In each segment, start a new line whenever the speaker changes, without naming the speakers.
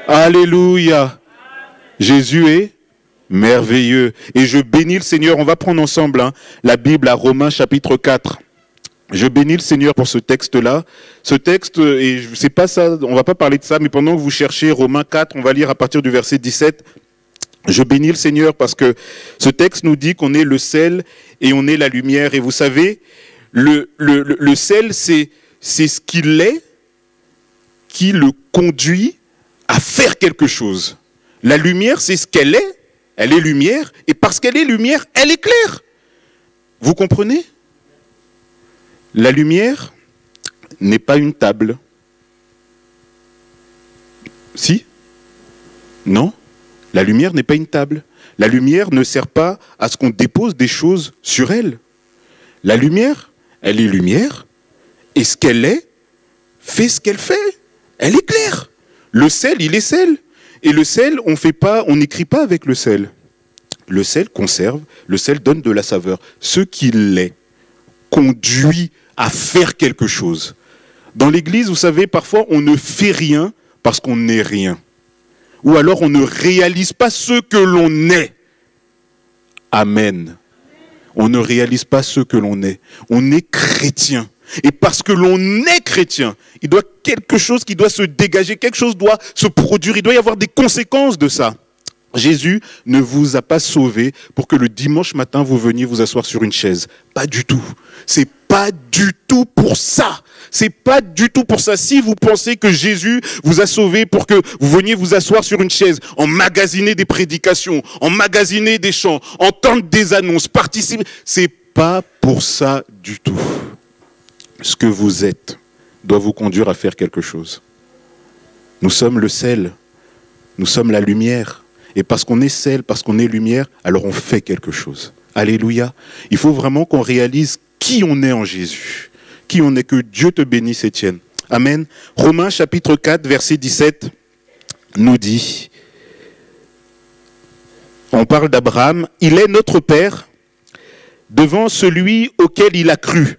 Alléluia. Jésus est merveilleux. Et je bénis le Seigneur. On va prendre ensemble la Bible à Romains chapitre 4. Je bénis le Seigneur pour ce texte-là. Ce texte, et c'est pas ça, on va pas parler de ça, mais pendant que vous cherchez Romains 4, on va lire à partir du verset 17. Je bénis le Seigneur parce que ce texte nous dit qu'on est le sel et on est la lumière. Et vous savez, le sel, c'est ce qu'il est qui le conduit à faire quelque chose. La lumière, c'est ce qu'elle est. Elle est lumière. Et parce qu'elle est lumière, elle éclaire. Vous comprenez? La lumière n'est pas une table. Si? Non? La lumière n'est pas une table. La lumière ne sert pas à ce qu'on dépose des choses sur elle. La lumière, elle est lumière. Et ce qu'elle est, fait ce qu'elle fait. Elle éclaire. Le sel, il est sel. Et le sel, on n'écrit pas avec le sel. Le sel conserve, le sel donne de la saveur. Ce qu'il est conduit à faire quelque chose. Dans l'église, vous savez, parfois on ne fait rien parce qu'on n'est rien. Ou alors on ne réalise pas ce que l'on est. Amen. On ne réalise pas ce que l'on est. On est chrétien. Et parce que l'on est chrétien, il doit quelque chose qui doit se dégager, quelque chose doit se produire, il doit y avoir des conséquences de ça. Jésus ne vous a pas sauvé pour que le dimanche matin vous veniez vous asseoir sur une chaise. Pas du tout. C'est pas du tout pour ça. C'est pas du tout pour ça. Si vous pensez que Jésus vous a sauvé pour que vous veniez vous asseoir sur une chaise, emmagasiner des prédications, emmagasiner des chants, entendre des annonces, participer, c'est pas pour ça du tout. Ce que vous êtes doit vous conduire à faire quelque chose. Nous sommes le sel. Nous sommes la lumière. Et parce qu'on est sel, parce qu'on est lumière, alors on fait quelque chose. Alléluia. Il faut vraiment qu'on réalise qui on est en Jésus. Qui on est, que Dieu te bénisse, Étienne. Amen. Romains chapitre 4, verset 17 nous dit, on parle d'Abraham, il est notre Père devant celui auquel il a cru.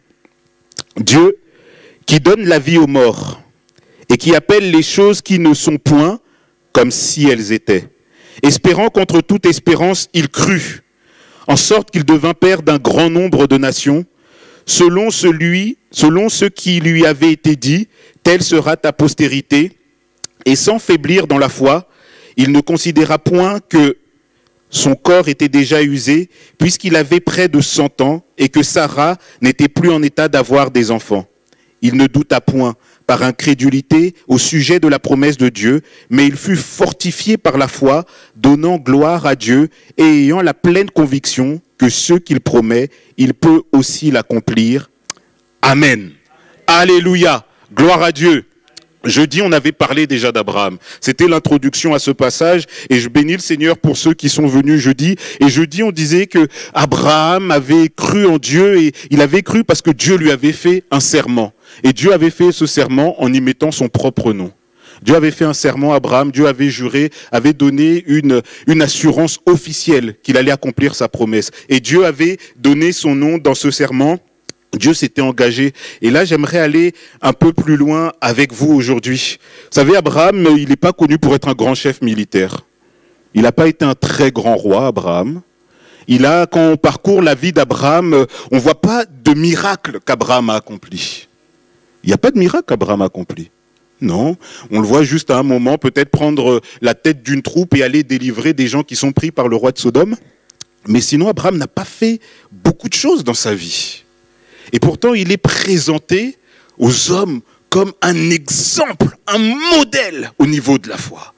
Dieu qui donne la vie aux morts et qui appelle les choses qui ne sont point comme si elles étaient. Espérant contre toute espérance, il crut, en sorte qu'il devint père d'un grand nombre de nations, selon ce qui lui avait été dit, telle sera ta postérité, et sans faiblir dans la foi, il ne considéra point que son corps était déjà usé, puisqu'il avait près de 100 ans, et que Sarah n'était plus en état d'avoir des enfants. Il ne douta point, par incrédulité, au sujet de la promesse de Dieu, mais il fut fortifié par la foi, donnant gloire à Dieu, et ayant la pleine conviction que ce qu'il promet, il peut aussi l'accomplir. Amen. Alléluia. Gloire à Dieu. Jeudi, on avait parlé déjà d'Abraham. C'était l'introduction à ce passage et je bénis le Seigneur pour ceux qui sont venus jeudi. Et jeudi, on disait que Abraham avait cru en Dieu et il avait cru parce que Dieu lui avait fait un serment. Et Dieu avait fait ce serment en y mettant son propre nom. Dieu avait fait un serment à Abraham, Dieu avait juré, avait donné une assurance officielle qu'il allait accomplir sa promesse. Et Dieu avait donné son nom dans ce serment. Dieu s'était engagé. Et là, j'aimerais aller un peu plus loin avec vous aujourd'hui. Vous savez, Abraham, il n'est pas connu pour être un grand chef militaire. Il n'a pas été un très grand roi, Abraham. Quand on parcourt la vie d'Abraham, on ne voit pas de miracle qu'Abraham a accompli. Il n'y a pas de miracle qu'Abraham a accompli. Non, on le voit juste à un moment, peut-être prendre la tête d'une troupe et aller délivrer des gens qui sont pris par le roi de Sodome. Mais sinon, Abraham n'a pas fait beaucoup de choses dans sa vie. Et pourtant, il est présenté aux hommes comme un exemple, un modèle au niveau de la foi.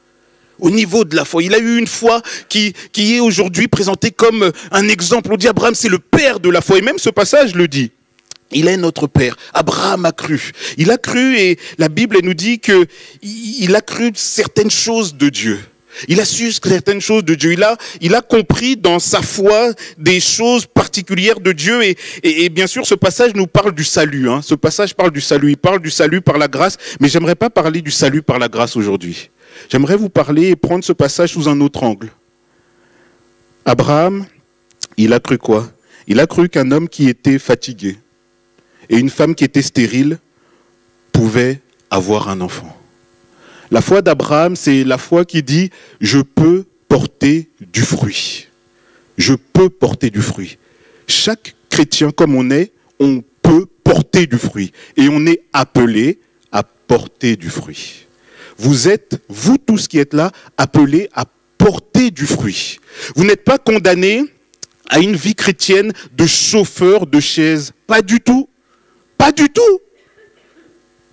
Au niveau de la foi. Il a eu une foi qui est aujourd'hui présentée comme un exemple. On dit Abraham, c'est le père de la foi. Et même ce passage le dit. Il est notre père. Abraham a cru. Il a cru et la Bible nous dit qu'il a cru certaines choses de Dieu. Il a su certaines choses de Dieu. Il a compris dans sa foi des choses particulières de Dieu. Et bien sûr, ce passage nous parle du salut. Ce passage parle du salut. Il parle du salut par la grâce. Mais j'aimerais pas parler du salut par la grâce aujourd'hui. J'aimerais vous parler et prendre ce passage sous un autre angle. Abraham, il a cru quoi? Il a cru qu'un homme qui était fatigué et une femme qui était stérile pouvaient avoir un enfant. La foi d'Abraham, c'est la foi qui dit « je peux porter du fruit ». Je peux porter du fruit. Chaque chrétien comme on peut porter du fruit. Et on est appelé à porter du fruit. Vous êtes, vous tous qui êtes là, appelés à porter du fruit. Vous n'êtes pas condamnés à une vie chrétienne de chauffeur de chaise. Pas du tout. Pas du tout.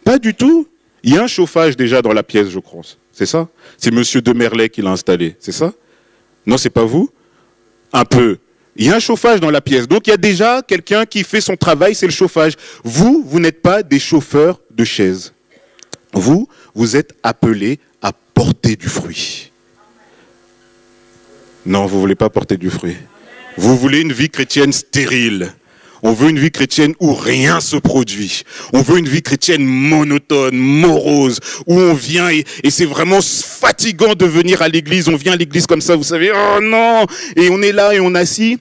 Pas du tout. Il y a un chauffage déjà dans la pièce, je crois. C'est ça? C'est monsieur Demerlet qui l'a installé. C'est ça? Non, c'est pas vous? Un peu. Il y a un chauffage dans la pièce. Donc il y a déjà quelqu'un qui fait son travail, c'est le chauffage. Vous, vous n'êtes pas des chauffeurs de chaise. Vous, vous êtes appelés à porter du fruit. Non, vous ne voulez pas porter du fruit. Vous voulez une vie chrétienne stérile. On veut une vie chrétienne où rien se produit. On veut une vie chrétienne monotone, morose, où on vient et c'est vraiment fatigant de venir à l'église. On vient à l'église comme ça, vous savez, oh non! Et on est là et on est assis.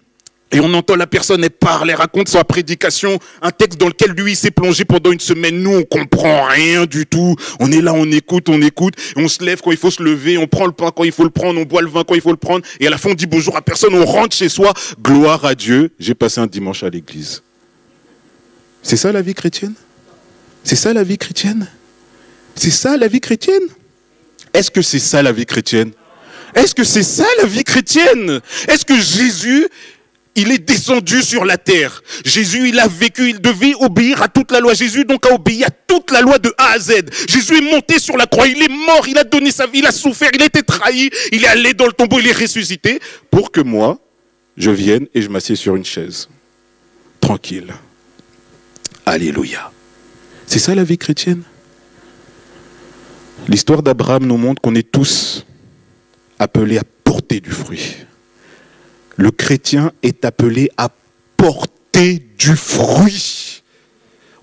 Et on entend la personne, elle parle, elle raconte sa prédication, un texte dans lequel lui s'est plongé pendant une semaine. Nous, on comprend rien du tout. On est là, on écoute, et on se lève quand il faut se lever, on prend le pain quand il faut le prendre, on boit le vin quand il faut le prendre. Et à la fin, on dit bonjour à personne, on rentre chez soi. Gloire à Dieu, j'ai passé un dimanche à l'église. C'est ça la vie chrétienne? C'est ça la vie chrétienne? C'est ça la vie chrétienne? Est-ce que c'est ça la vie chrétienne? Est-ce que c'est ça la vie chrétienne? Est-ce que Jésus... il est descendu sur la terre. Jésus, il a vécu, il devait obéir à toute la loi. Jésus, donc, a obéi à toute la loi de A à Z. Jésus est monté sur la croix, il est mort, il a donné sa vie, il a souffert, il a été trahi, il est allé dans le tombeau, il est ressuscité, pour que moi, je vienne et je m'assieds sur une chaise. Tranquille. Alléluia. C'est ça la vie chrétienne. L'histoire d'Abraham nous montre qu'on est tous appelés à porter du fruit. Le chrétien est appelé à porter du fruit.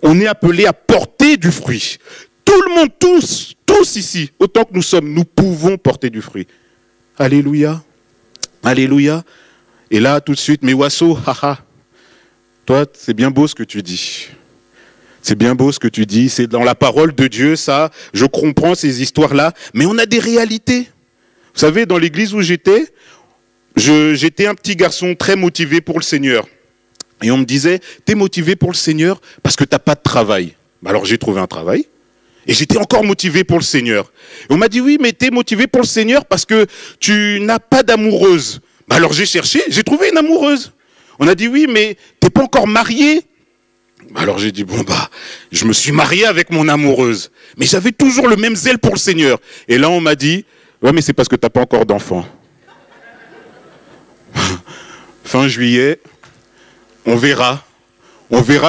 On est appelé à porter du fruit. Tout le monde, tous ici, autant que nous sommes, nous pouvons porter du fruit. Alléluia. Alléluia. Et là, tout de suite, mais Wasso, haha. Toi, c'est bien beau ce que tu dis. C'est bien beau ce que tu dis. C'est dans la parole de Dieu, ça. Je comprends ces histoires-là. Mais on a des réalités. Vous savez, dans l'église où j'étais un petit garçon très motivé pour le Seigneur. Et on me disait, t'es motivé pour le Seigneur parce que t'as pas de travail. Alors j'ai trouvé un travail. Et j'étais encore motivé pour le Seigneur. Et on m'a dit, oui, mais t'es motivé pour le Seigneur parce que tu n'as pas d'amoureuse. Alors j'ai cherché, j'ai trouvé une amoureuse. On a dit, oui, mais t'es pas encore marié. Alors j'ai dit, bon je me suis marié avec mon amoureuse. Mais j'avais toujours le même zèle pour le Seigneur. Et là on m'a dit, ouais, mais c'est parce que t'as pas encore d'enfant. Fin juillet, on verra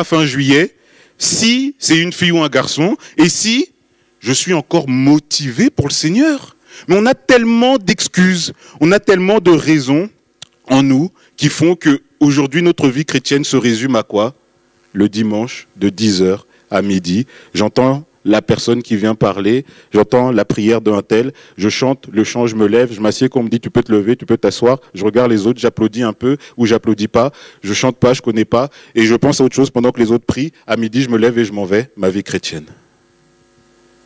fin juillet si c'est une fille ou un garçon et si je suis encore motivé pour le Seigneur. Mais on a tellement d'excuses, on a tellement de raisons en nous qui font que aujourd'hui notre vie chrétienne se résume à quoi? Le dimanche de 10h à midi, j'entends la personne qui vient parler, j'entends la prière d'un tel, je chante le chant, je me lève, je m'assieds, qu'on me dit tu peux te lever, tu peux t'asseoir, je regarde les autres, j'applaudis un peu ou j'applaudis pas, je chante pas, je connais pas, et je pense à autre chose pendant que les autres prient, à midi je me lève et je m'en vais, ma vie chrétienne.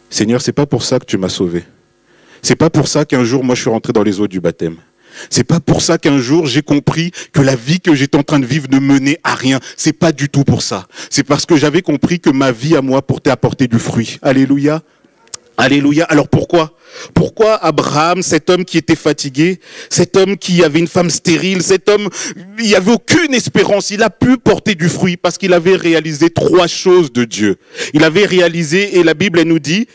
Seigneur, c'est pas pour ça que tu m'as sauvé. C'est pas pour ça qu'un jour moi je suis rentré dans les eaux du baptême. C'est pas pour ça qu'un jour j'ai compris que la vie que j'étais en train de vivre ne menait à rien. C'est pas du tout pour ça. C'est parce que j'avais compris que ma vie à moi portait à porter du fruit. Alléluia. Alléluia. Alors pourquoi? Pourquoi Abraham, cet homme qui était fatigué, cet homme qui avait une femme stérile, cet homme, il n'y avait aucune espérance, il a pu porter du fruit parce qu'il avait réalisé 3 choses de Dieu. Il avait réalisé, et la Bible elle nous dit,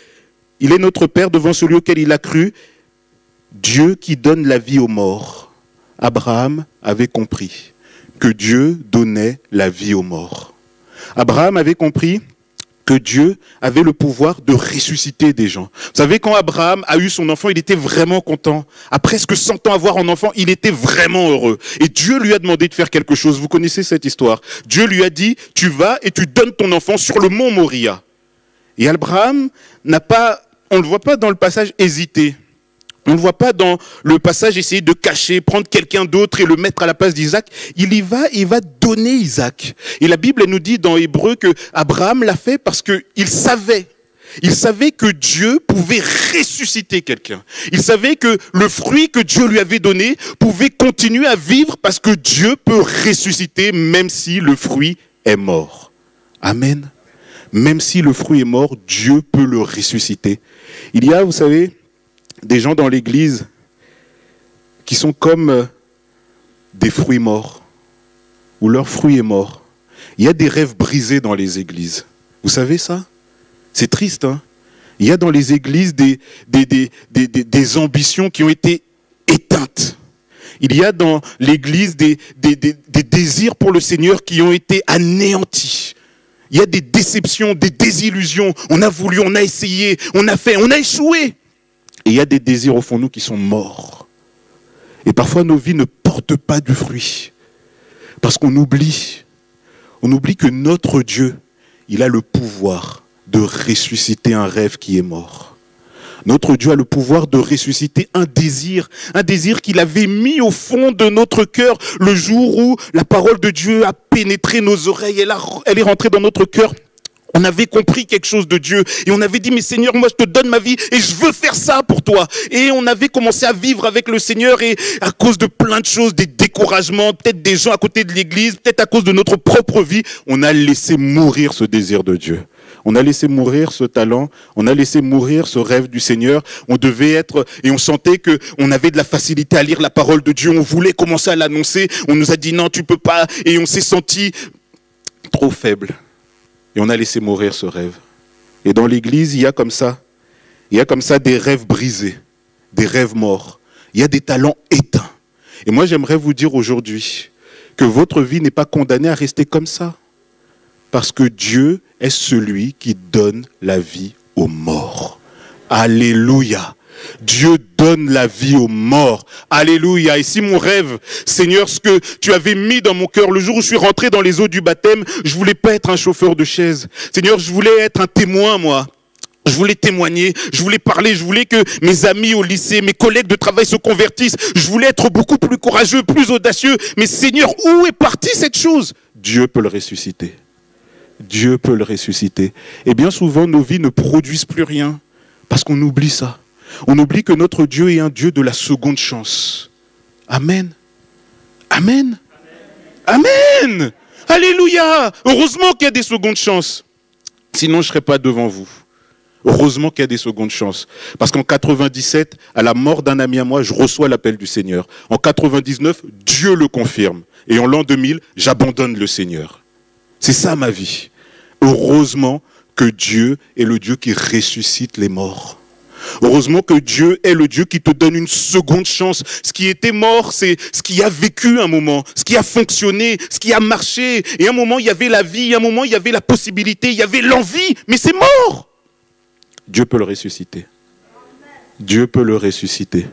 il est notre Père devant celui auquel il a cru, Dieu qui donne la vie aux morts. Abraham avait compris que Dieu donnait la vie aux morts. Abraham avait compris que Dieu avait le pouvoir de ressusciter des gens. Vous savez, quand Abraham a eu son enfant, il était vraiment content. À presque 100 ans avoir un enfant, il était vraiment heureux. Et Dieu lui a demandé de faire quelque chose. Vous connaissez cette histoire. Dieu lui a dit, tu vas et tu donnes ton enfant sur le mont Moria. Et Abraham on ne le voit pas dans le passage hésiter. On ne le voit pas dans le passage essayer de cacher, prendre quelqu'un d'autre et le mettre à la place d'Isaac. Il y va et il va donner Isaac. Et la Bible elle nous dit dans Hébreu que Abraham l'a fait parce qu'il savait Il savait que Dieu pouvait ressusciter quelqu'un. Il savait que le fruit que Dieu lui avait donné pouvait continuer à vivre parce que Dieu peut ressusciter même si le fruit est mort. Amen. Même si le fruit est mort, Dieu peut le ressusciter. Il y a, vous savez, des gens dans l'église qui sont comme des fruits morts, où leur fruit est mort. Il y a des rêves brisés dans les églises. Vous savez ça? C'est triste, hein? Il y a dans les églises des ambitions qui ont été éteintes. Il y a dans l'église des désirs pour le Seigneur qui ont été anéantis. Il y a des déceptions, des désillusions. On a voulu, on a essayé, on a fait, on a échoué. Et il y a des désirs au fond de nous qui sont morts. Et parfois nos vies ne portent pas du fruit. Parce qu'on oublie que notre Dieu, il a le pouvoir de ressusciter un rêve qui est mort. Notre Dieu a le pouvoir de ressusciter un désir qu'il avait mis au fond de notre cœur le jour où la parole de Dieu a pénétré nos oreilles, elle est rentrée dans notre cœur. On avait compris quelque chose de Dieu et on avait dit, mais Seigneur, moi je te donne ma vie et je veux faire ça pour toi. Et on avait commencé à vivre avec le Seigneur et à cause de plein de choses, des découragements, peut-être des gens à côté de l'église, peut-être à cause de notre propre vie, on a laissé mourir ce désir de Dieu. On a laissé mourir ce talent, on a laissé mourir ce rêve du Seigneur. On devait être, et on sentait qu'on avait de la facilité à lire la parole de Dieu. On voulait commencer à l'annoncer. On nous a dit non, tu peux pas. Et on s'est senti trop faible. Et on a laissé mourir ce rêve. Et dans l'église, il y a comme ça des rêves brisés, des rêves morts. Il y a des talents éteints. Et moi, j'aimerais vous dire aujourd'hui que votre vie n'est pas condamnée à rester comme ça. Parce que Dieu est celui qui donne la vie aux morts. Alléluia. Dieu donne la vie aux morts. Alléluia. Et si mon rêve, Seigneur, ce que tu avais mis dans mon cœur, le jour où je suis rentré dans les eaux du baptême, je voulais pas être un chauffeur de chaise. Seigneur, je voulais être un témoin, moi. Je voulais témoigner, je voulais parler, je voulais que mes amis au lycée, mes collègues de travail se convertissent. Je voulais être beaucoup plus courageux, plus audacieux. Mais Seigneur, où est partie cette chose? Dieu peut le ressusciter. Dieu peut le ressusciter. Et bien souvent, nos vies ne produisent plus rien parce qu'on oublie ça. On oublie que notre Dieu est un Dieu de la seconde chance. Amen. Amen. Amen. Alléluia. Heureusement qu'il y a des secondes chances. Sinon, je ne serais pas devant vous. Heureusement qu'il y a des secondes chances. Parce qu'en 97, à la mort d'un ami à moi, je reçois l'appel du Seigneur. En 99, Dieu le confirme. Et en l'an 2000, j'abandonne le Seigneur. C'est ça ma vie. Heureusement que Dieu est le Dieu qui ressuscite les morts. Heureusement que Dieu est le Dieu qui te donne une seconde chance. Ce qui était mort, c'est ce qui a vécu un moment, ce qui a fonctionné, ce qui a marché. Et un moment, il y avait la vie, un moment, il y avait la possibilité, il y avait l'envie, mais c'est mort. Dieu peut le ressusciter. Dieu peut le ressusciter.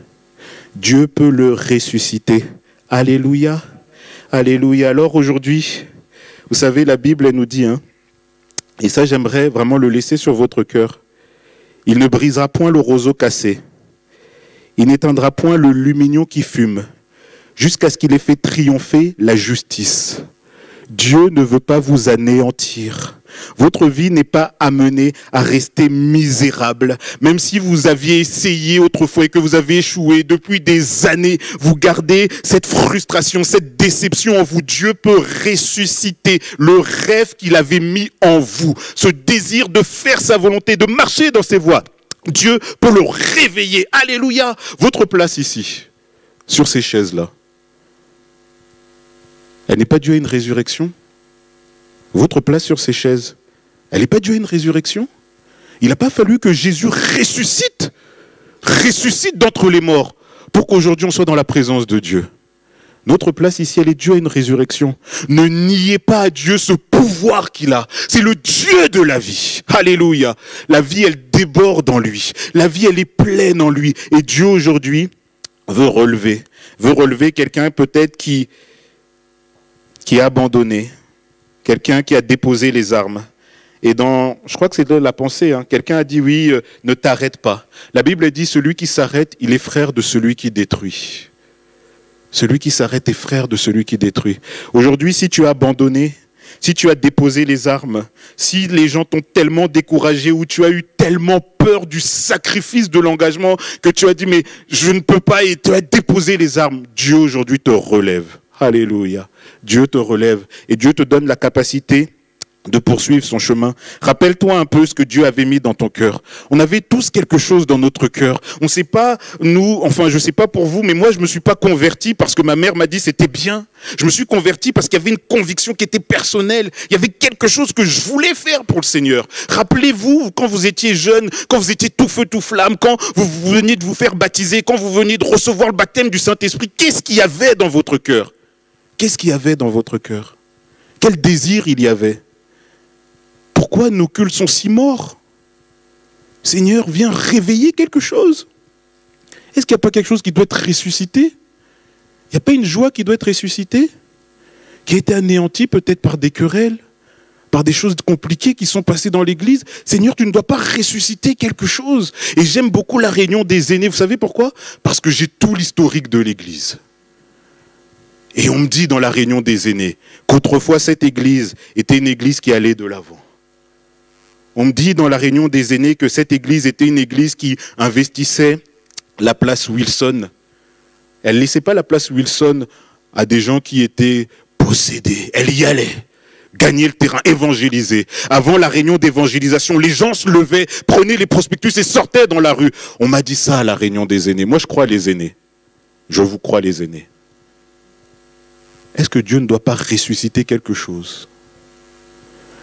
Dieu peut le ressusciter. Alléluia. Alléluia. Alors aujourd'hui, vous savez, la Bible, elle nous dit, et ça j'aimerais vraiment le laisser sur votre cœur, il ne brisera point le roseau cassé, il n'éteindra point le lumignon qui fume, jusqu'à ce qu'il ait fait triompher la justice. Dieu ne veut pas vous anéantir. Votre vie n'est pas amenée à rester misérable. Même si vous aviez essayé autrefois et que vous avez échoué depuis des années, vous gardez cette frustration, cette déception en vous. Dieu peut ressusciter le rêve qu'il avait mis en vous. Ce désir de faire sa volonté, de marcher dans ses voies. Dieu peut le réveiller. Alléluia. Votre place ici, sur ces chaises-là, elle n'est pas due à une résurrection? Votre place sur ces chaises, elle n'est pas due à une résurrection? Il n'a pas fallu que Jésus ressuscite d'entre les morts pour qu'aujourd'hui on soit dans la présence de Dieu. Notre place ici, elle est due à une résurrection. Ne niez pas à Dieu ce pouvoir qu'il a. C'est le Dieu de la vie. Alléluia. La vie, elle déborde en lui. La vie, elle est pleine en lui. Et Dieu aujourd'hui veut relever quelqu'un peut-être qui a abandonné, quelqu'un qui a déposé les armes. Et je crois que c'est de la pensée, quelqu'un a dit oui, ne t'arrête pas. La Bible dit, celui qui s'arrête, il est frère de celui qui détruit. Celui qui s'arrête est frère de celui qui détruit. Aujourd'hui, si tu as abandonné, si tu as déposé les armes, si les gens t'ont tellement découragé ou tu as eu tellement peur du sacrifice de l'engagement que tu as dit mais je ne peux pas et tu as déposé les armes, Dieu aujourd'hui te relève. Alléluia. Dieu te relève et Dieu te donne la capacité de poursuivre son chemin. Rappelle-toi un peu ce que Dieu avait mis dans ton cœur. On avait tous quelque chose dans notre cœur. On ne sait pas, nous, enfin je ne sais pas pour vous, mais moi je ne me suis pas converti parce que ma mère m'a dit c'était bien. Je me suis converti parce qu'il y avait une conviction qui était personnelle. Il y avait quelque chose que je voulais faire pour le Seigneur. Rappelez-vous, quand vous étiez jeune, quand vous étiez tout feu, tout flamme, quand vous veniez de vous faire baptiser, quand vous veniez de recevoir le baptême du Saint-Esprit, qu'est-ce qu'il y avait dans votre cœur? Qu'est-ce qu'il y avait dans votre cœur? Quel désir il y avait? Pourquoi nos cultes sont si morts? Seigneur, viens réveiller quelque chose. Est-ce qu'il n'y a pas quelque chose qui doit être ressuscité? Il n'y a pas une joie qui doit être ressuscitée? Qui a été anéantie peut-être par des querelles, par des choses compliquées qui sont passées dans l'église? Seigneur, tu ne dois pas ressusciter quelque chose. Et j'aime beaucoup la réunion des aînés. Vous savez pourquoi? Parce que j'ai tout l'historique de l'église. Et on me dit dans la réunion des aînés qu'autrefois cette église était une église qui allait de l'avant. On me dit dans la réunion des aînés que cette église était une église qui investissait la place Wilson. Elle ne laissait pas la place Wilson à des gens qui étaient possédés. Elle y allait, gagner le terrain, évangéliser. Avant la réunion d'évangélisation, les gens se levaient, prenaient les prospectus et sortaient dans la rue. On m'a dit ça à la réunion des aînés. Moi, je crois les aînés. Je vous crois les aînés. Est-ce que Dieu ne doit pas ressusciter quelque chose?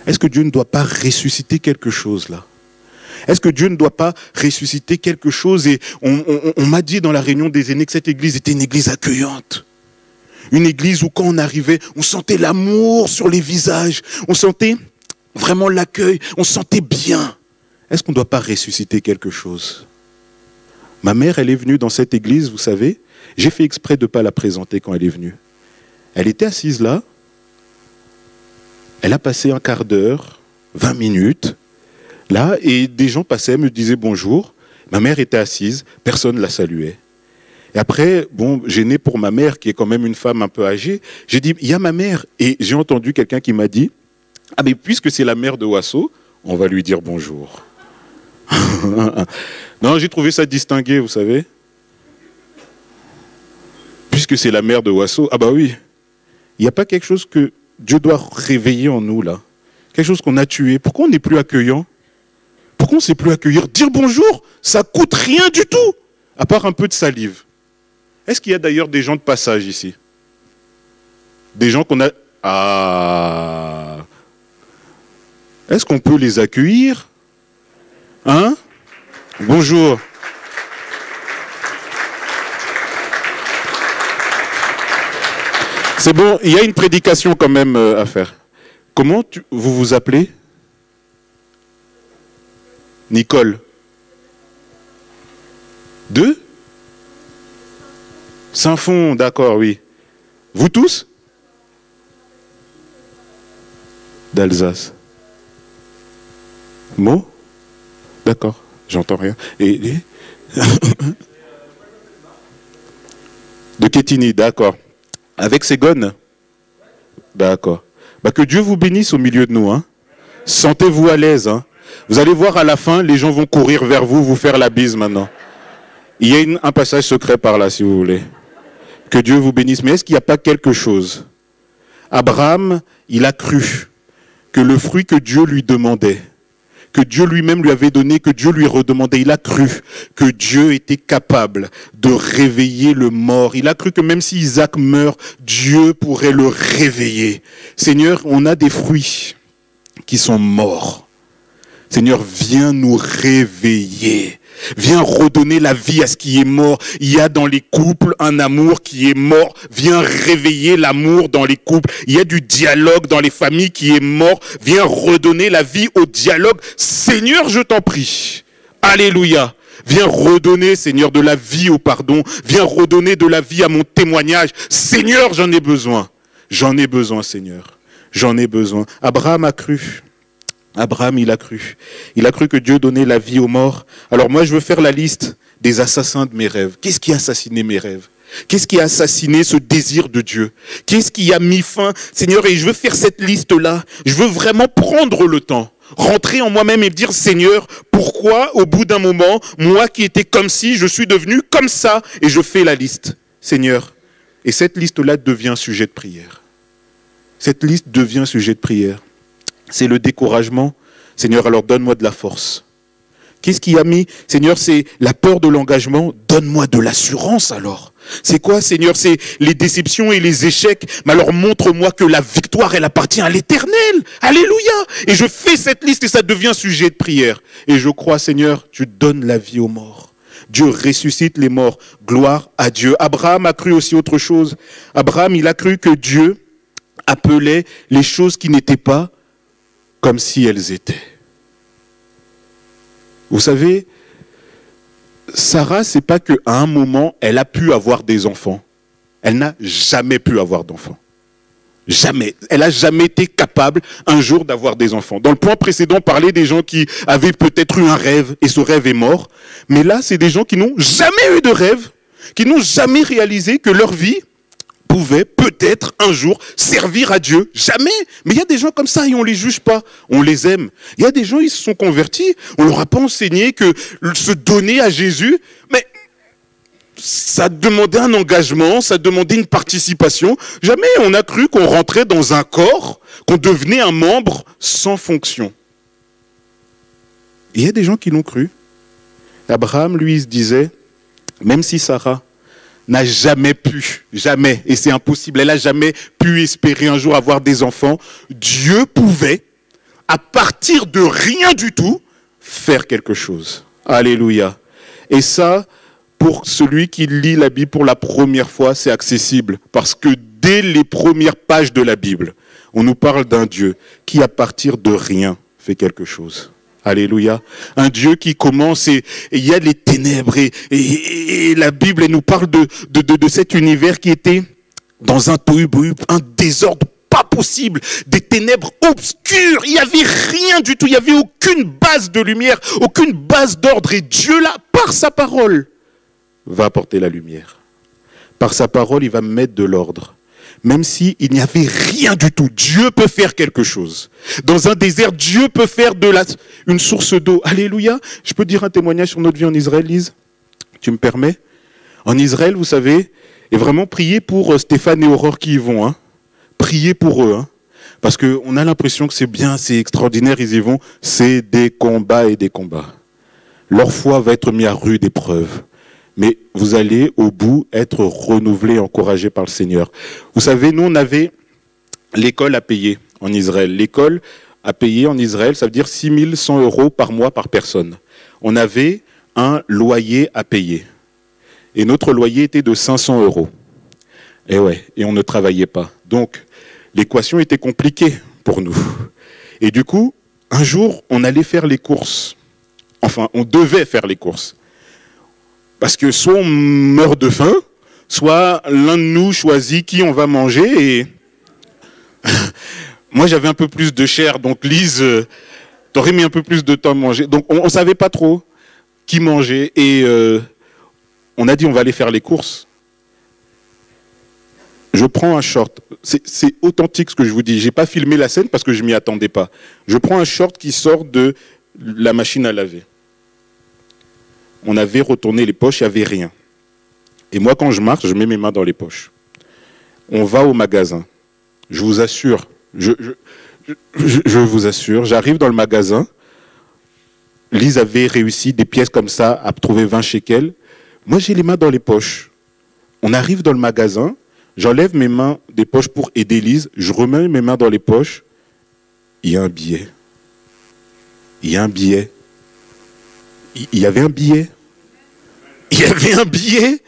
Est-ce que Dieu ne doit pas ressusciter quelque chose là? Est-ce que Dieu ne doit pas ressusciter quelque chose? Et on m'a dit dans la réunion des aînés que cette église était une église accueillante. Une église où quand on arrivait, on sentait l'amour sur les visages. On sentait vraiment l'accueil. On se sentait bien. Est-ce qu'on ne doit pas ressusciter quelque chose? Ma mère, elle est venue dans cette église, vous savez. J'ai fait exprès de ne pas la présenter quand elle est venue. Elle était assise là. Elle a passé un quart d'heure, 20 minutes, là, et des gens passaient, me disaient bonjour. Ma mère était assise, personne ne la saluait. Et après, bon, gêné pour ma mère, qui est quand même une femme un peu âgée, j'ai dit, il y a ma mère. Et j'ai entendu quelqu'un qui m'a dit, ah mais puisque c'est la mère de Wasso, on va lui dire bonjour. Non, j'ai trouvé ça distingué, vous savez. Puisque c'est la mère de Wasso, ah bah oui, il n'y a pas quelque chose que Dieu doit réveiller en nous, là. Quelque chose qu'on a tué. Pourquoi on n'est plus accueillant? Pourquoi on ne sait plus accueillir? Dire bonjour, ça ne coûte rien du tout, à part un peu de salive. Est-ce qu'il y a d'ailleurs des gens de passage ici? Des gens qu'on a... Ah! Est-ce qu'on peut les accueillir? Hein? Bonjour. C'est bon, il y a une prédication quand même à faire. Comment vous vous appelez? Nicole. De Saint-Fond, d'accord, oui. Vous tous? D'Alsace. Mot? D'accord, j'entends rien. Et de Quetigny, d'accord. Avec Ségone? D'accord. Bah, que Dieu vous bénisse au milieu de nous. Hein. Sentez-vous à l'aise. Hein. Vous allez voir à la fin, les gens vont courir vers vous, vous faire la bise maintenant. Il y a un passage secret par là, si vous voulez. Que Dieu vous bénisse. Mais est-ce qu'il n'y a pas quelque chose? Abraham, il a cru que le fruit que Dieu lui demandait, que Dieu lui-même lui avait donné, que Dieu lui redemandait. Il a cru que Dieu était capable de réveiller le mort. Il a cru que même si Isaac meurt, Dieu pourrait le réveiller. Seigneur, on a des fruits qui sont morts. Seigneur, viens nous réveiller. Viens redonner la vie à ce qui est mort. Il y a dans les couples un amour qui est mort. Viens réveiller l'amour dans les couples. Il y a du dialogue dans les familles qui est mort. Viens redonner la vie au dialogue. Seigneur, je t'en prie. Alléluia. Viens redonner, Seigneur, de la vie au pardon. Viens redonner de la vie à mon témoignage. Seigneur, j'en ai besoin. J'en ai besoin, Seigneur. J'en ai besoin. Abraham a cru. Abraham, il a cru. Il a cru que Dieu donnait la vie aux morts. Alors moi, je veux faire la liste des assassins de mes rêves. Qu'est-ce qui a assassiné mes rêves? Qu'est-ce qui a assassiné ce désir de Dieu? Qu'est-ce qui a mis fin? Seigneur, et je veux faire cette liste-là. Je veux vraiment prendre le temps, rentrer en moi-même et me dire, Seigneur, pourquoi au bout d'un moment, moi qui étais comme si, je suis devenu comme ça? Et je fais la liste, Seigneur. Et cette liste-là devient sujet de prière. Cette liste devient sujet de prière. C'est le découragement. Seigneur, alors donne-moi de la force. Qu'est-ce qui a mis? Seigneur, c'est la peur de l'engagement. Donne-moi de l'assurance alors. C'est quoi, Seigneur? C'est les déceptions et les échecs. Mais alors montre-moi que la victoire, elle appartient à l'Éternel. Alléluia. Et je fais cette liste et ça devient sujet de prière. Et je crois, Seigneur, tu donnes la vie aux morts. Dieu ressuscite les morts. Gloire à Dieu. Abraham a cru aussi autre chose. Abraham, il a cru que Dieu appelait les choses qui n'étaient pas comme si elles étaient. Vous savez, Sarah, c'est pas qu'à un moment, elle a pu avoir des enfants. Elle n'a jamais pu avoir d'enfants. Jamais. Elle n'a jamais été capable un jour d'avoir des enfants. Dans le point précédent, on parlait des gens qui avaient peut-être eu un rêve et ce rêve est mort. Mais là, c'est des gens qui n'ont jamais eu de rêve, qui n'ont jamais réalisé que leur vie pouvait peut-être un jour servir à Dieu. Jamais. Mais il y a des gens comme ça et on ne les juge pas. On les aime. Il y a des gens, ils se sont convertis. On ne leur a pas enseigné que se donner à Jésus, mais ça demandait un engagement, ça demandait une participation. Jamais on a cru qu'on rentrait dans un corps, qu'on devenait un membre sans fonction. Il y a des gens qui l'ont cru. Abraham, lui, il se disait, même si Sarah n'a jamais pu, jamais, et c'est impossible, elle n'a jamais pu espérer un jour avoir des enfants, Dieu pouvait, à partir de rien du tout, faire quelque chose. Alléluia. Et ça, pour celui qui lit la Bible pour la première fois, c'est accessible, parce que dès les premières pages de la Bible, on nous parle d'un Dieu qui, à partir de rien, fait quelque chose. Alléluia. Un Dieu qui commence et il y a les ténèbres et la Bible elle nous parle de cet univers qui était dans un tohu-bohu, un désordre pas possible, des ténèbres obscures. Il n'y avait rien du tout, il n'y avait aucune base de lumière, aucune base d'ordre. Et Dieu là, par sa parole, va apporter la lumière. Par sa parole, il va mettre de l'ordre. Même s'il n'y avait rien du tout, Dieu peut faire quelque chose. Dans un désert, Dieu peut faire une source d'eau. Alléluia. Je peux dire un témoignage sur notre vie en Israël, Lise? Tu me permets? En Israël, vous savez, et vraiment priez pour Stéphane et Aurore qui y vont. Hein. Priez pour eux. Hein. Parce qu'on a l'impression que c'est bien, c'est extraordinaire, ils y vont. C'est des combats et des combats. Leur foi va être mise à rude épreuve. Mais vous allez au bout être renouvelé, encouragé par le Seigneur. Vous savez, nous on avait l'école à payer en Israël. L'école à payer en Israël, ça veut dire 6 100 € par mois par personne. On avait un loyer à payer. Et notre loyer était de 500 €. Et ouais, et on ne travaillait pas. Donc, l'équation était compliquée pour nous. Et du coup, un jour, on allait faire les courses. Enfin, on devait faire les courses. Parce que soit on meurt de faim, soit l'un de nous choisit qui on va manger. Et moi, j'avais un peu plus de chair, donc Lise, t'aurais mis un peu plus de temps à manger. Donc, on ne savait pas trop qui manger. Et on a dit, on va aller faire les courses. Je prends un short. C'est authentique ce que je vous dis. Je n'ai pas filmé la scène parce que je ne m'y attendais pas. Je prends un short qui sort de la machine à laver. On avait retourné les poches, il n'y avait rien. Et moi, quand je marche, je mets mes mains dans les poches. On va au magasin. Je vous assure, je vous assure, j'arrive dans le magasin. Lise avait réussi des pièces comme ça à trouver 20 shekels. Moi, j'ai les mains dans les poches. On arrive dans le magasin, j'enlève mes mains des poches pour aider Lise, je remets mes mains dans les poches. Il y a un billet. Il y a un billet. Il y avait un billet. Il y avait un billet.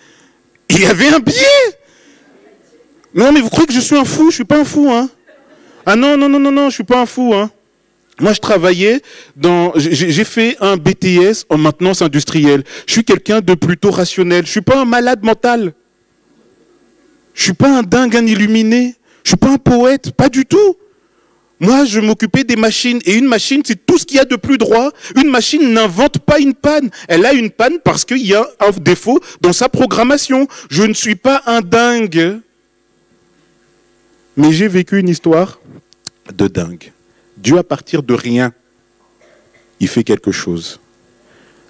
Il y avait un billet. Non, mais vous croyez que je suis un fou? Je ne suis pas un fou, hein. Ah non, non, non, non, non, je ne suis pas un fou, hein. Moi, je travaillais j'ai fait un BTS en maintenance industrielle. Je suis quelqu'un de plutôt rationnel. Je ne suis pas un malade mental. Je ne suis pas un dingue, un illuminé. Je ne suis pas un poète, pas du tout. Moi, je m'occupais des machines. Et une machine, c'est tout ce qu'il y a de plus droit. Une machine n'invente pas une panne. Elle a une panne parce qu'il y a un défaut dans sa programmation. Je ne suis pas un dingue. Mais j'ai vécu une histoire de dingue. Dieu, à partir de rien, il fait quelque chose.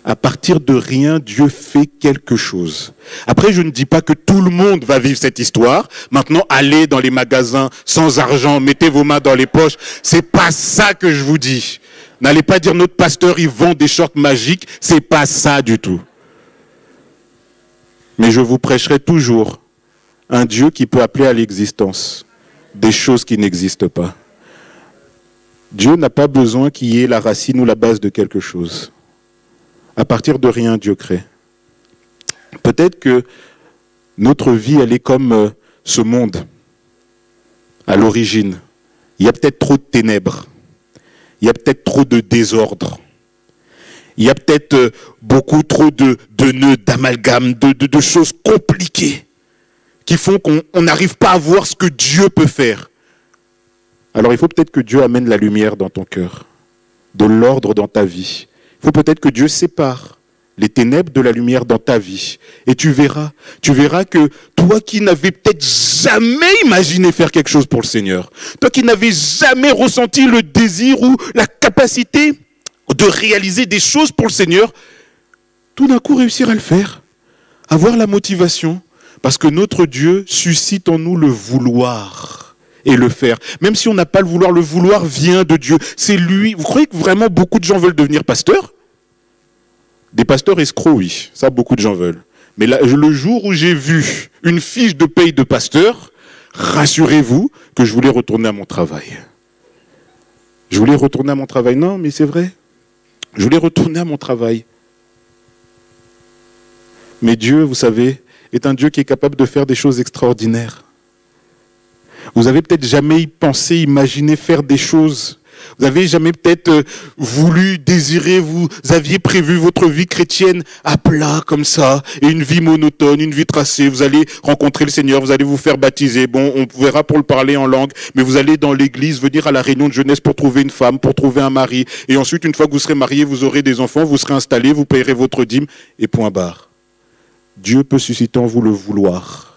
À partir de rien, Dieu fait quelque chose. Après, je ne dis pas que tout le monde va vivre cette histoire. Maintenant, allez dans les magasins sans argent, mettez vos mains dans les poches. C'est pas ça que je vous dis. N'allez pas dire notre pasteur, il vend des shorts magiques. C'est pas ça du tout. Mais je vous prêcherai toujours un Dieu qui peut appeler à l'existence des choses qui n'existent pas. Dieu n'a pas besoin qu'il y ait la racine ou la base de quelque chose. À partir de rien, Dieu crée. Peut-être que notre vie, elle est comme ce monde. À l'origine, il y a peut-être trop de ténèbres. Il y a peut-être trop de désordre. Il y a peut-être beaucoup trop de nœuds, d'amalgames, de choses compliquées qui font qu'on n'arrive pas à voir ce que Dieu peut faire. Alors il faut peut-être que Dieu amène la lumière dans ton cœur, de l'ordre dans ta vie. Il faut peut-être que Dieu sépare les ténèbres de la lumière dans ta vie. Et tu verras que toi qui n'avais peut-être jamais imaginé faire quelque chose pour le Seigneur, toi qui n'avais jamais ressenti le désir ou la capacité de réaliser des choses pour le Seigneur, tout d'un coup réussir à le faire, avoir la motivation, parce que notre Dieu suscite en nous le vouloir et le faire. Même si on n'a pas le vouloir vient de Dieu. C'est lui. Vous croyez que vraiment beaucoup de gens veulent devenir pasteurs? Des pasteurs escrocs, oui. Ça, beaucoup de gens veulent. Mais là, le jour où j'ai vu une fiche de paye de pasteur, rassurez-vous que je voulais retourner à mon travail. Je voulais retourner à mon travail. Non, mais c'est vrai. Je voulais retourner à mon travail. Mais Dieu, vous savez, est un Dieu qui est capable de faire des choses extraordinaires. Vous avez peut-être jamais pensé, imaginé faire des choses. Vous avez jamais peut-être voulu, désiré, vous aviez prévu votre vie chrétienne à plat comme ça, et une vie monotone, une vie tracée. Vous allez rencontrer le Seigneur, vous allez vous faire baptiser. Bon, on verra pour le parler en langue, mais vous allez dans l'église, venir à la réunion de jeunesse pour trouver une femme, pour trouver un mari. Et ensuite, une fois que vous serez marié, vous aurez des enfants, vous serez installé, vous payerez votre dîme, et point barre. Dieu peut susciter en vous le vouloir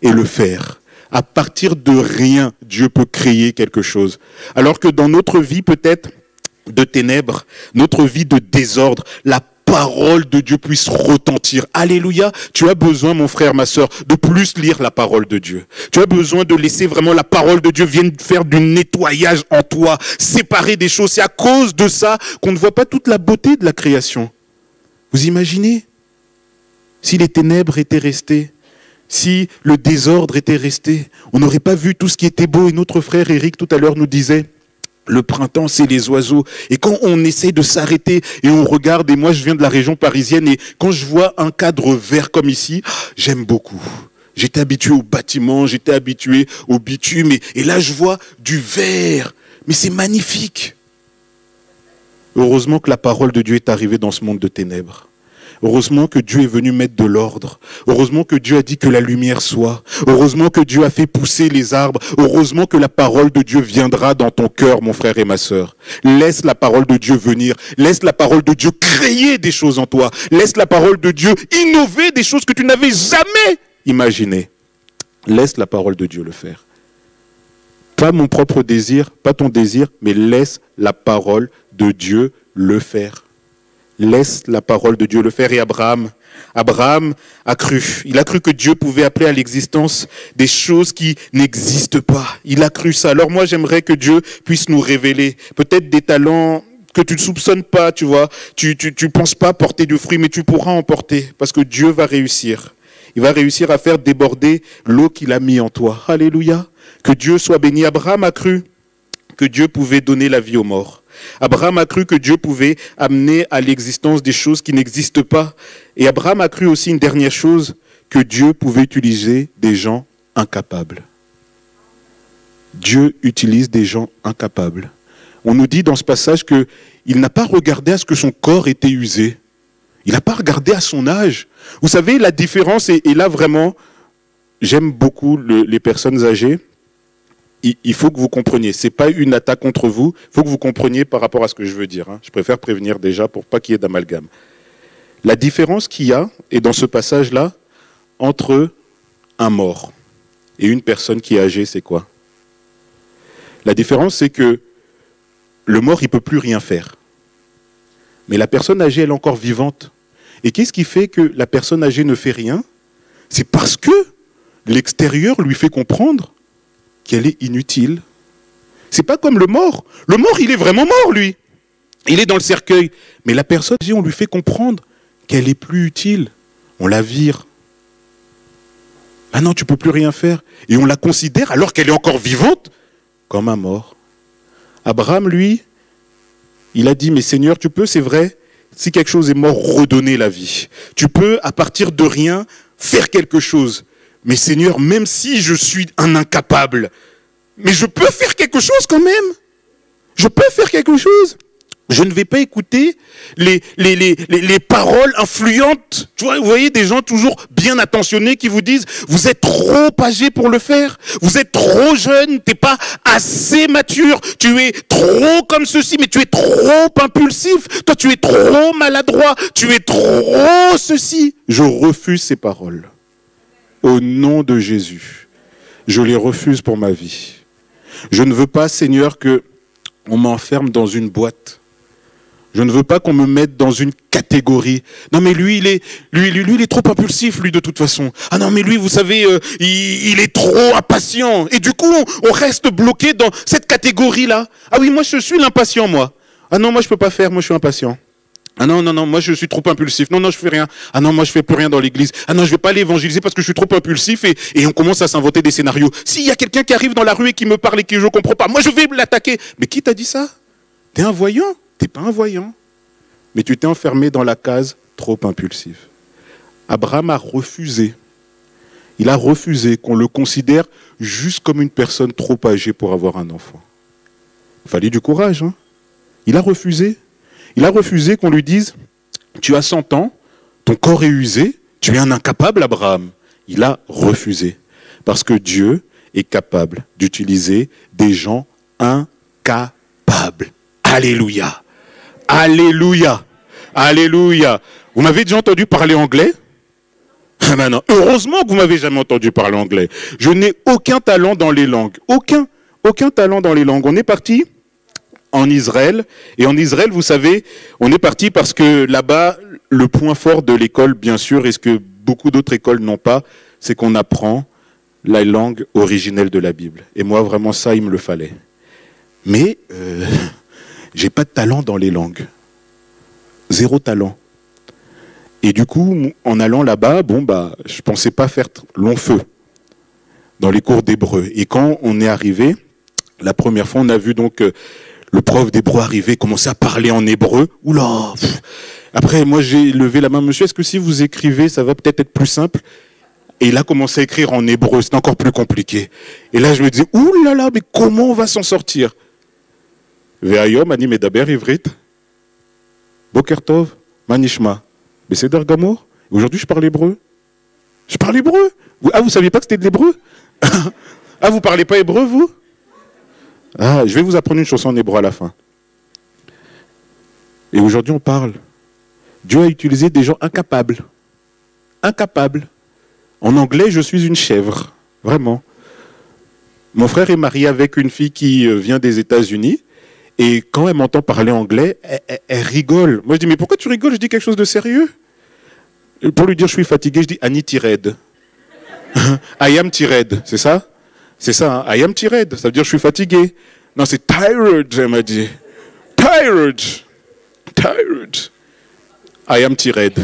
et le faire. À partir de rien, Dieu peut créer quelque chose. Alors que dans notre vie peut-être de ténèbres, notre vie de désordre, la parole de Dieu puisse retentir. Alléluia. Tu as besoin, mon frère, ma sœur, de plus lire la parole de Dieu. Tu as besoin de laisser vraiment la parole de Dieu vienne faire du nettoyage en toi, séparer des choses. C'est à cause de ça qu'on ne voit pas toute la beauté de la création. Vous imaginez? Si les ténèbres étaient restées, si le désordre était resté, on n'aurait pas vu tout ce qui était beau. Et notre frère Eric tout à l'heure nous disait, le printemps c'est les oiseaux. Et quand on essaie de s'arrêter et on regarde, et moi je viens de la région parisienne, et quand je vois un cadre vert comme ici, j'aime beaucoup. J'étais habitué au bâtiment, j'étais habitué au bitume, et là je vois du vert. Mais c'est magnifique. Heureusement que la parole de Dieu est arrivée dans ce monde de ténèbres. Heureusement que Dieu est venu mettre de l'ordre. Heureusement que Dieu a dit que la lumière soit. Heureusement que Dieu a fait pousser les arbres. Heureusement que la parole de Dieu viendra dans ton cœur, mon frère et ma sœur. Laisse la parole de Dieu venir. Laisse la parole de Dieu créer des choses en toi. Laisse la parole de Dieu innover des choses que tu n'avais jamais imaginées. Laisse la parole de Dieu le faire. Pas mon propre désir, pas ton désir, mais laisse la parole de Dieu le faire. Laisse la parole de Dieu le faire. Et Abraham a cru. Il a cru que Dieu pouvait appeler à l'existence des choses qui n'existent pas. Il a cru ça. Alors moi, j'aimerais que Dieu puisse nous révéler peut-être des talents que tu ne soupçonnes pas, tu vois. Tu penses pas porter du fruit, mais tu pourras en porter parce que Dieu va réussir. Il va réussir à faire déborder l'eau qu'il a mis en toi. Alléluia. Que Dieu soit béni. Abraham a cru que Dieu pouvait donner la vie aux morts. Abraham a cru que Dieu pouvait amener à l'existence des choses qui n'existent pas. Et Abraham a cru aussi une dernière chose, que Dieu pouvait utiliser des gens incapables. Dieu utilise des gens incapables. On nous dit dans ce passage qu'il n'a pas regardé à ce que son corps était usé. Il n'a pas regardé à son âge. Vous savez, la différence, et là vraiment, j'aime beaucoup les personnes âgées. il faut que vous compreniez. Ce n'est pas une attaque contre vous. Il faut que vous compreniez par rapport à ce que je veux dire. Hein. Je préfère prévenir déjà pour pas qu'il y ait d'amalgame. La différence qu'il y a, et dans ce passage-là, entre un mort et une personne qui est âgée, c'est quoi? La différence, c'est que le mort, il ne peut plus rien faire. Mais la personne âgée, elle est encore vivante. Et qu'est-ce qui fait que la personne âgée ne fait rien? C'est parce que l'extérieur lui fait comprendre qu'elle est inutile. C'est pas comme le mort. Le mort, il est vraiment mort, lui. Il est dans le cercueil. Mais la personne âgée, on lui fait comprendre qu'elle est plus utile. On la vire. Ah non, tu peux plus rien faire. Et on la considère, alors qu'elle est encore vivante, comme un mort. Abraham, lui, il a dit, mais Seigneur, tu peux, c'est vrai, si quelque chose est mort, redonner la vie. Tu peux, à partir de rien, faire quelque chose. Mais Seigneur, même si je suis un incapable, mais je peux faire quelque chose quand même. Je peux faire quelque chose. Je ne vais pas écouter les paroles influentes. Tu vois, vous voyez des gens toujours bien attentionnés qui vous disent « Vous êtes trop âgé pour le faire. Vous êtes trop jeune. Tu n'es pas assez mature. Tu es trop comme ceci, mais tu es trop impulsif. Toi, tu es trop maladroit. Tu es trop ceci. » Je refuse ces paroles. Au nom de Jésus, je les refuse pour ma vie. Je ne veux pas, Seigneur, qu'on m'enferme dans une boîte. Je ne veux pas qu'on me mette dans une catégorie. Non mais lui, il est trop impulsif, lui, de toute façon. Ah non mais lui, vous savez, il est trop impatient. Et du coup, on reste bloqué dans cette catégorie-là. Ah oui, moi je suis l'impatient, moi. Ah non, moi je peux pas faire, moi je suis impatient. Ah non, moi je suis trop impulsif. Non, je fais rien. Ah non, moi je fais plus rien dans l'église. Ah non, je vais pas aller évangéliser parce que je suis trop impulsif et on commence à s'inventer des scénarios. S'il y a quelqu'un qui arrive dans la rue et qui me parle et que je comprends pas, moi je vais l'attaquer. Mais qui t'a dit ça? T'es un voyant? T'es pas un voyant. Mais tu t'es enfermé dans la case trop impulsif. Abraham a refusé. Il a refusé qu'on le considère juste comme une personne trop âgée pour avoir un enfant. Il fallait du courage, hein. Il a refusé. Il a refusé qu'on lui dise « Tu as 100 ans, ton corps est usé, tu es un incapable, Abraham. » Il a refusé. Parce que Dieu est capable d'utiliser des gens incapables. Alléluia. Alléluia. Alléluia. Vous m'avez déjà entendu parler anglais? Ah ben non. Heureusement que vous m'avez jamais entendu parler anglais. Je n'ai aucun talent dans les langues. Aucun talent dans les langues. On est parti en Israël. Et en Israël, vous savez, on est parti parce que là-bas, le point fort de l'école, bien sûr, et ce que beaucoup d'autres écoles n'ont pas, c'est qu'on apprend la langue originelle de la Bible. Et moi, vraiment, ça, il me le fallait. Mais j'ai pas de talent dans les langues. Zéro talent. Et du coup, en allant là-bas, je pensais pas faire long feu dans les cours d'hébreu. Et quand on est arrivé, la première fois, on a vu donc le prof d'hébreu arriver, commencer à parler en hébreu. Oula. Après, moi, j'ai levé la main. Monsieur, est-ce que si vous écrivez, ça va peut-être être plus simple? Et il a commencé à écrire en hébreu. C'est encore plus compliqué. Et là, je me disais, oulala, mais comment on va s'en sortir? Ve'ayom ani medaber ivrit. Boker tov, manishma. Beseder gamour. Aujourd'hui, je parle hébreu. Je parle hébreu. Ah, vous saviez pas que c'était de l'hébreu? Ah, vous parlez pas hébreu, vous? Ah, je vais vous apprendre une chanson en hébreu à la fin. Et aujourd'hui, on parle. Dieu a utilisé des gens incapables. Incapables. En anglais, je suis une chèvre. Vraiment. Mon frère est marié avec une fille qui vient des États-Unis. Et quand elle m'entend parler anglais, elle rigole. Moi, je dis, mais pourquoi tu rigoles? Je dis quelque chose de sérieux. Et pour lui dire, je suis fatigué, je dis, Annie Tired. I am tired, c'est ça? C'est ça, hein? I am tired, ça veut dire je suis fatigué. Non, c'est tired, elle m'a dit. Tired. Tired. I am tired.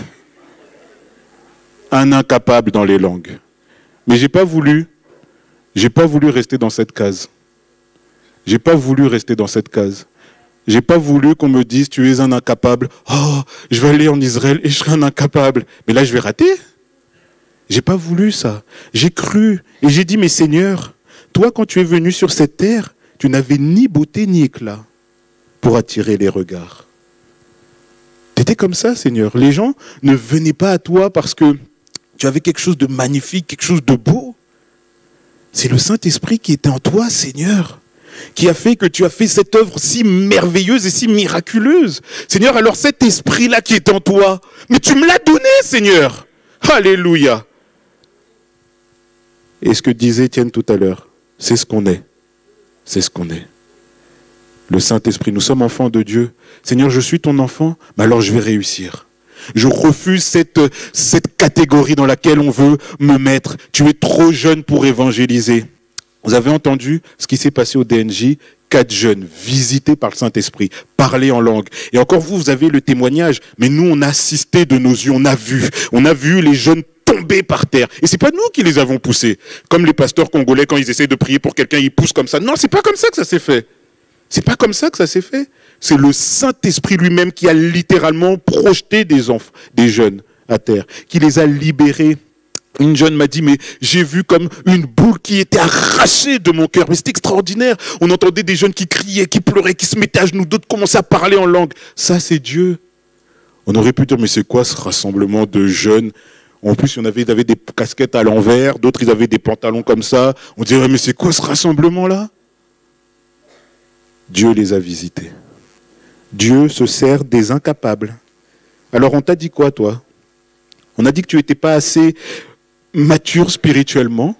Un incapable dans les langues. Mais j'ai pas voulu rester dans cette case. J'ai pas voulu rester dans cette case. J'ai pas voulu qu'on me dise tu es un incapable. Oh, je vais aller en Israël et je serai un incapable. Mais là, je vais rater. J'ai pas voulu ça. J'ai cru et j'ai dit mais Seigneur, toi quand tu es venu sur cette terre, tu n'avais ni beauté ni éclat pour attirer les regards. Tu étais comme ça, Seigneur. Les gens ne venaient pas à toi parce que tu avais quelque chose de magnifique, quelque chose de beau. C'est le Saint-Esprit qui était en toi, Seigneur, qui a fait que tu as fait cette œuvre si merveilleuse et si miraculeuse. Seigneur, alors cet esprit-là qui est en toi, mais tu me l'as donné, Seigneur. Alléluia. Et ce que disait Étienne tout à l'heure, c'est ce qu'on est. C'est ce qu'on est. Le Saint-Esprit, nous sommes enfants de Dieu. Seigneur, je suis ton enfant, mais alors je vais réussir. Je refuse cette catégorie dans laquelle on veut me mettre. Tu es trop jeune pour évangéliser. Vous avez entendu ce qui s'est passé au DNJ, 4 jeunes visités par le Saint-Esprit, parler en langue. Et encore vous avez le témoignage, mais nous on a assisté de nos yeux, on a vu les jeunes tomber par terre. Et c'est pas nous qui les avons poussés. Comme les pasteurs congolais, quand ils essaient de prier pour quelqu'un, ils poussent comme ça. Non, c'est pas comme ça que ça s'est fait. C'est pas comme ça que ça s'est fait. C'est le Saint-Esprit lui-même qui a littéralement projeté des enfants, des jeunes à terre, qui les a libérés. Une jeune m'a dit, mais j'ai vu comme une boule qui était arrachée de mon cœur. Mais c'était extraordinaire. On entendait des jeunes qui criaient, qui pleuraient, qui se mettaient à genoux, d'autres commençaient à parler en langue. Ça, c'est Dieu. On aurait pu dire, mais c'est quoi ce rassemblement de jeunes? En plus, il y en avait, ils avaient des casquettes à l'envers, d'autres, ils avaient des pantalons comme ça. On dirait, mais c'est quoi ce rassemblement-là? Dieu les a visités. Dieu se sert des incapables. Alors on t'a dit quoi, toi? On a dit que tu n'étais pas assez mature spirituellement.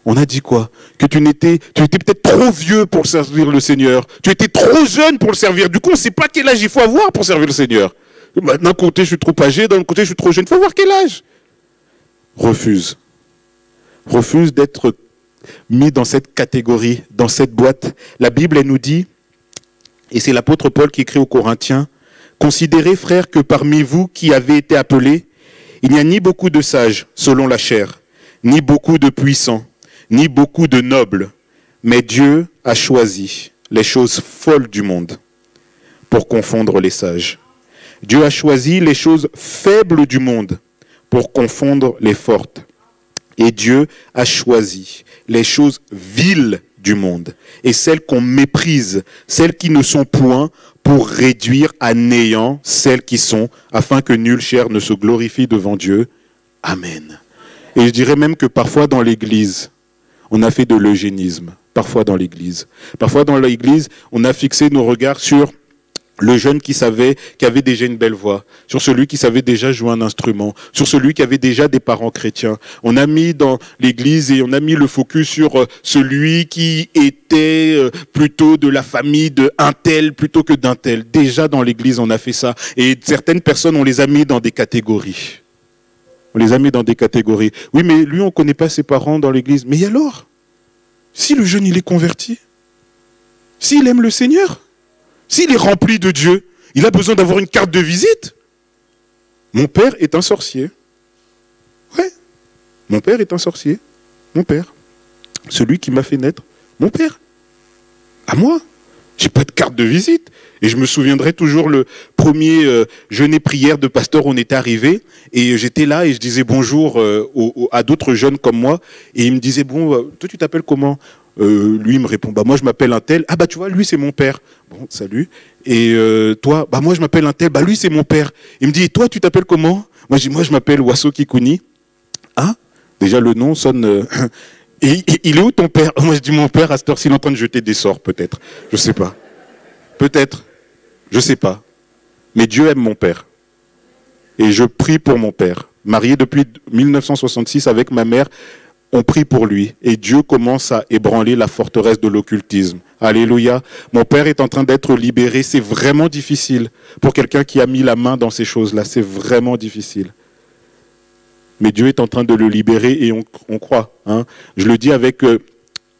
On a dit quoi? Que tu étais peut-être trop vieux pour servir le Seigneur. Tu étais trop jeune pour le servir. Du coup, on ne sait pas quel âge il faut avoir pour servir le Seigneur. D'un côté, je suis trop âgé, d'un côté, je suis trop jeune. Il faut voir quel âge. Refuse. Refuse d'être mis dans cette catégorie, dans cette boîte. La Bible, elle nous dit, et c'est l'apôtre Paul qui écrit aux Corinthiens, « Considérez, frères, que parmi vous qui avez été appelés, il n'y a ni beaucoup de sages, selon la chair, ni beaucoup de puissants, ni beaucoup de nobles, mais Dieu a choisi les choses folles du monde pour confondre les sages. Dieu a choisi les choses faibles du monde pour confondre les fortes. Et Dieu a choisi les choses viles du monde et celles qu'on méprise, celles qui ne sont point, pour réduire à néant celles qui sont, afin que nulle chair ne se glorifie devant Dieu. Amen. » Et je dirais même que parfois dans l'Église, on a fait de l'eugénisme. Parfois dans l'Église. Parfois dans l'Église, on a fixé nos regards sur le jeune qui avait déjà une belle voix, sur celui qui savait déjà jouer un instrument, sur celui qui avait déjà des parents chrétiens. On a mis dans l'église et on a mis le focus sur celui qui était plutôt de la famille de un tel plutôt que d'un tel. Déjà dans l'église, on a fait ça. Et certaines personnes, on les a mis dans des catégories. On les a mis dans des catégories. Oui, mais lui, on ne connaît pas ses parents dans l'église. Mais alors? Si le jeune, il est converti, s'il aime le Seigneur, s'il est rempli de Dieu, il a besoin d'avoir une carte de visite. Mon père est un sorcier. Ouais, mon père est un sorcier. Mon père. Celui qui m'a fait naître. Mon père. À moi. J'ai pas de carte de visite. Et je me souviendrai toujours le premier jeûner prière de pasteur, on était arrivé. Et j'étais là et je disais bonjour à d'autres jeunes comme moi. Et il me disait, bon, toi tu t'appelles comment? Lui il me répond, bah moi je m'appelle un tel. Ah bah tu vois, lui c'est mon père. Bon, salut. Et toi, bah moi je m'appelle un tel. Bah lui c'est mon père. Il me dit, et toi tu t'appelles comment? Moi je dis, moi je m'appelle Wasso Kikuni. Ah, déjà le nom sonne... Et il est où ton père? Moi je dis, mon père à cette heure-ci il est en train de jeter des sorts peut-être. Je sais pas. Peut-être. Je sais pas. Mais Dieu aime mon père. Et je prie pour mon père. Marié depuis 1966 avec ma mère, on prie pour lui. Et Dieu commence à ébranler la forteresse de l'occultisme. Alléluia. Mon père est en train d'être libéré. C'est vraiment difficile pour quelqu'un qui a mis la main dans ces choses-là. C'est vraiment difficile. Mais Dieu est en train de le libérer et on croit. Hein. Je le dis avec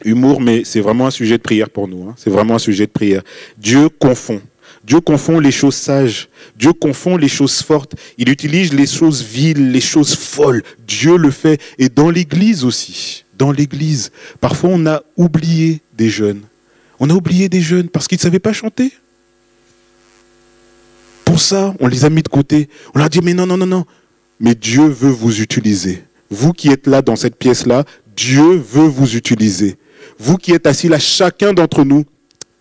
humour, mais c'est vraiment un sujet de prière pour nous. Hein. C'est vraiment un sujet de prière. Dieu confond. Dieu confond les choses sages. Dieu confond les choses fortes. Il utilise les choses viles, les choses folles. Dieu le fait. Et dans l'église aussi. Dans l'église. Parfois, on a oublié des jeunes. On a oublié des jeunes parce qu'ils ne savaient pas chanter. Pour ça, on les a mis de côté. On leur a dit, mais non, non, non, non. Mais Dieu veut vous utiliser. Vous qui êtes là dans cette pièce-là, Dieu veut vous utiliser. Vous qui êtes assis là, chacun d'entre nous,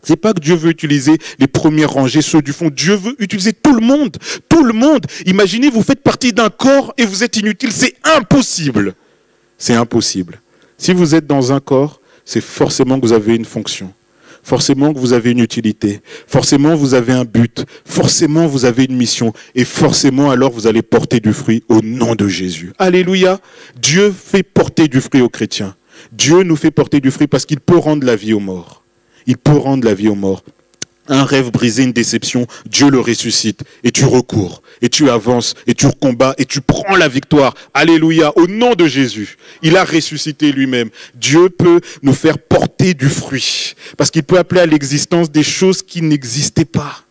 c'est pas que Dieu veut utiliser les premières rangées, ceux du fond. Dieu veut utiliser tout le monde. Tout le monde. Imaginez, vous faites partie d'un corps et vous êtes inutile. C'est impossible. C'est impossible. Si vous êtes dans un corps, c'est forcément que vous avez une fonction. Forcément que vous avez une utilité. Forcément vous avez un but. Forcément vous avez une mission. Et forcément alors vous allez porter du fruit au nom de Jésus. Alléluia. Dieu fait porter du fruit aux chrétiens. Dieu nous fait porter du fruit parce qu'il peut rendre la vie aux morts. Il peut rendre la vie aux morts. Un rêve brisé, une déception, Dieu le ressuscite. Et tu recours, et tu avances, et tu combats, et tu prends la victoire. Alléluia, au nom de Jésus. Il a ressuscité lui-même. Dieu peut nous faire porter du fruit. Parce qu'il peut appeler à l'existence des choses qui n'existaient pas.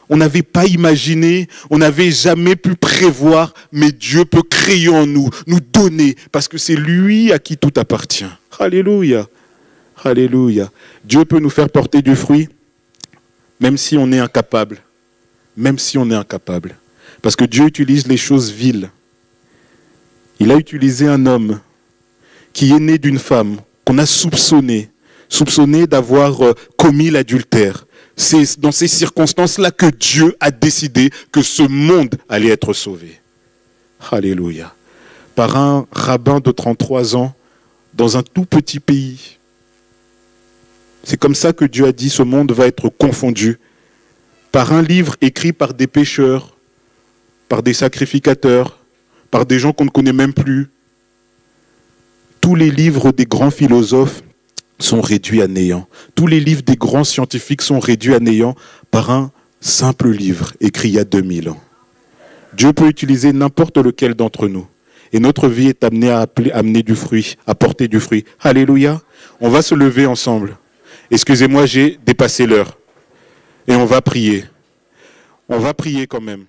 On n'avait pas imaginé, on n'avait jamais pu prévoir, mais Dieu peut créer en nous, nous donner, parce que c'est lui à qui tout appartient. Alléluia, alléluia. Dieu peut nous faire porter du fruit, même si on est incapable. Même si on est incapable. Parce que Dieu utilise les choses viles. Il a utilisé un homme qui est né d'une femme, qu'on a soupçonné d'avoir commis l'adultère. C'est dans ces circonstances-là que Dieu a décidé que ce monde allait être sauvé. Alléluia. Par un rabbin de 33 ans, dans un tout petit pays. C'est comme ça que Dieu a dit, ce monde va être confondu. Par un livre écrit par des pécheurs, par des sacrificateurs, par des gens qu'on ne connaît même plus. Tous les livres des grands philosophes sont réduits à néant. Tous les livres des grands scientifiques sont réduits à néant par un simple livre écrit il y a 2000 ans. Dieu peut utiliser n'importe lequel d'entre nous. Et notre vie est amenée à amener du fruit, à porter du fruit. Alléluia. On va se lever ensemble. Excusez-moi, j'ai dépassé l'heure. Et on va prier. On va prier quand même.